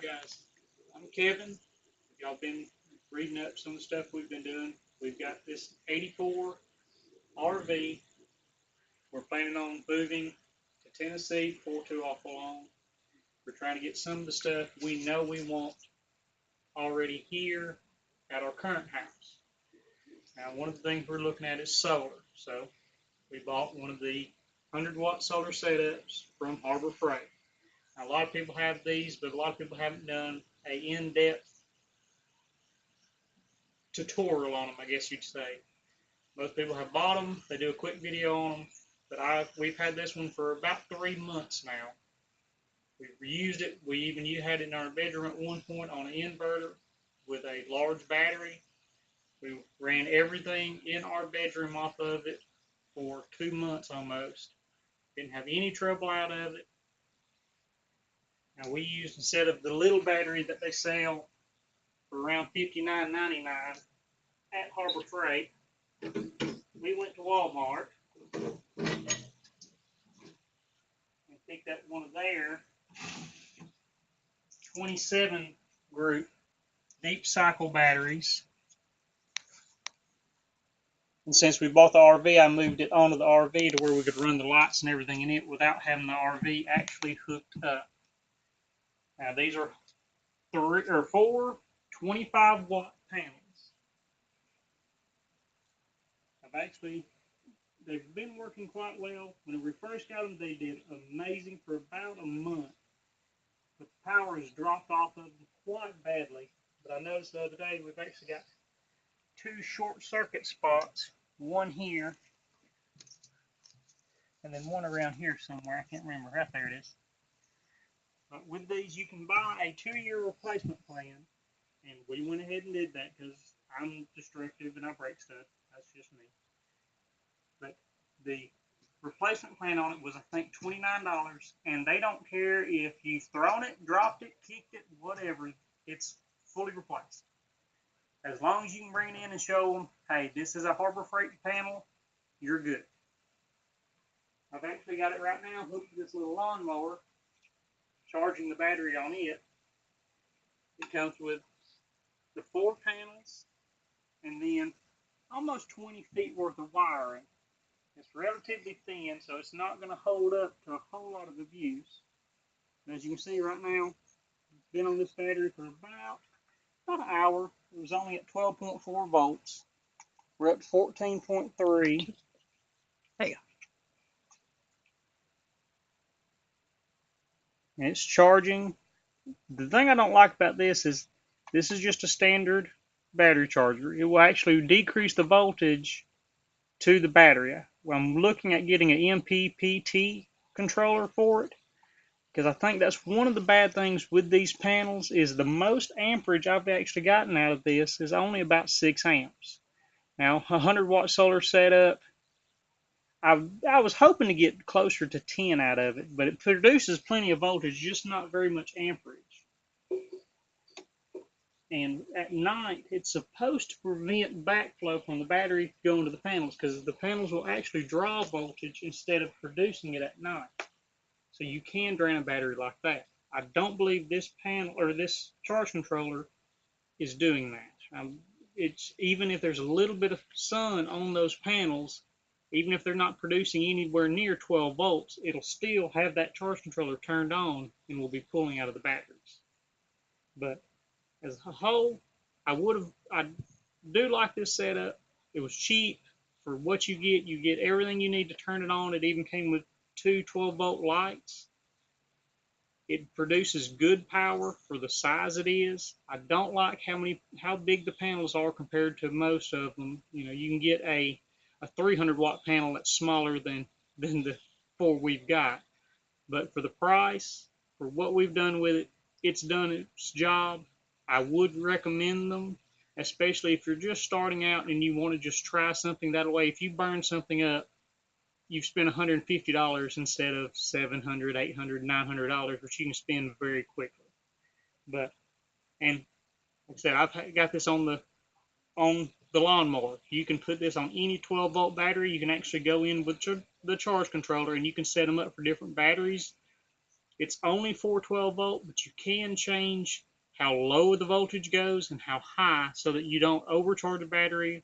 Alright guys, I'm Kevin. Y'all been reading up some of the stuff we've been doing. We've got this 84 RV. We're planning on moving to Tennessee before too awful long. We're trying to get some of the stuff we know we want already here at our current house. Now one of the things we're looking at is solar. So we bought one of the 100-watt solar setups from Harbor Freight. Now, a lot of people have these, but a lot of people haven't done an in-depth tutorial on them, I guess you'd say. Most people have bought them, they do a quick video on them, but we've had this one for about 3 months now. We've used it, we even had it in our bedroom at one point on an inverter with a large battery. We ran everything in our bedroom off of it for 2 months almost. Didn't have any trouble out of it. Now we used, instead of the little battery that they sell for around $59.99 at Harbor Freight, we went to Walmart and picked up one of their 27 group deep cycle batteries. And since we bought the RV, I moved it onto the RV to where we could run the lights and everything in it without having the RV actually hooked up. Now these are 4 25-watt panels. They've been working quite well. When we first got them, they did amazing for about a month. But the power has dropped off of them quite badly. But I noticed the other day we've actually got 2 short circuit spots. One here, and then one around here somewhere. I can't remember. Right there it is. But with these, you can buy a 2-year replacement plan. And we went ahead and did that because I'm destructive and I break stuff. That's just me. But the replacement plan on it was, I think, $29, and they don't care if you've thrown it, dropped it, kicked it, whatever. It's fully replaced. As long as you can bring it in and show them, hey, this is a Harbor Freight panel, you're good. I've actually got it right now hooked to this little lawnmower, charging the battery on it. It comes with the 4 panels and then almost 20 feet worth of wiring. It's relatively thin, so it's not going to hold up to a whole lot of abuse. And as you can see right now, I've been on this battery for about an hour. It was only at 12.4 volts. We're up to 14.3. Hey. And it's charging. The thing I don't like about this is just a standard battery charger. It will actually decrease the voltage to the battery. I'm looking at getting an MPPT controller for it, because I think that's one of the bad things with these panels is the most amperage I've actually gotten out of this is only about 6 amps. Now, a 100-watt solar setup, I was hoping to get closer to 10 out of it, but it produces plenty of voltage, just not very much amperage. And at night, it's supposed to prevent backflow from the battery going to the panels, because the panels will actually draw voltage instead of producing it at night. So you can drain a battery like that. I don't believe this panel or this charge controller is doing that. It's even if there's a little bit of sun on those panels, even if they're not producing anywhere near 12 volts, it'll still have that charge controller turned on and will be pulling out of the batteries. But as a whole, I do like this setup. It was cheap for what you get. You get everything you need to turn it on. It even came with 2 12-volt lights. It produces good power for the size it is. I don't like how big the panels are compared to most of them. You know, you can get a 300-watt panel that's smaller than the 4 we've got. But for the price, for what we've done with it, it's done its job. I would recommend them, especially if you're just starting out and you want to just try something. That way, if you burn something up, you've spent $150 instead of $700, $800, $900, which you can spend very quickly. And like I said, I've got this on the lawnmower. You can put this on any 12-volt battery. You can actually go in with the charge controller and you can set them up for different batteries. It's only 412 volt, but you can change how low the voltage goes and how high so that you don't overcharge the battery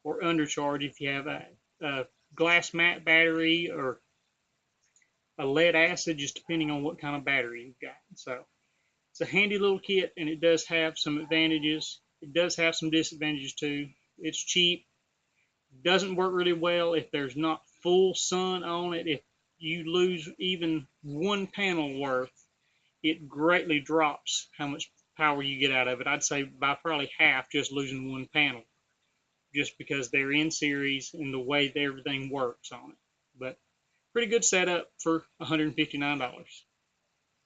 or undercharge if you have a glass mat battery or a lead acid, just depending on what kind of battery you've got. So it's a handy little kit, and it does have some advantages. It does have some disadvantages too. It's cheap. Doesn't work really well if there's not full sun on it. If you lose even one panel worth, it greatly drops how much power you get out of it. I'd say by probably half just losing one panel, just because they're in series and the way that everything works on it. But pretty good setup for $159.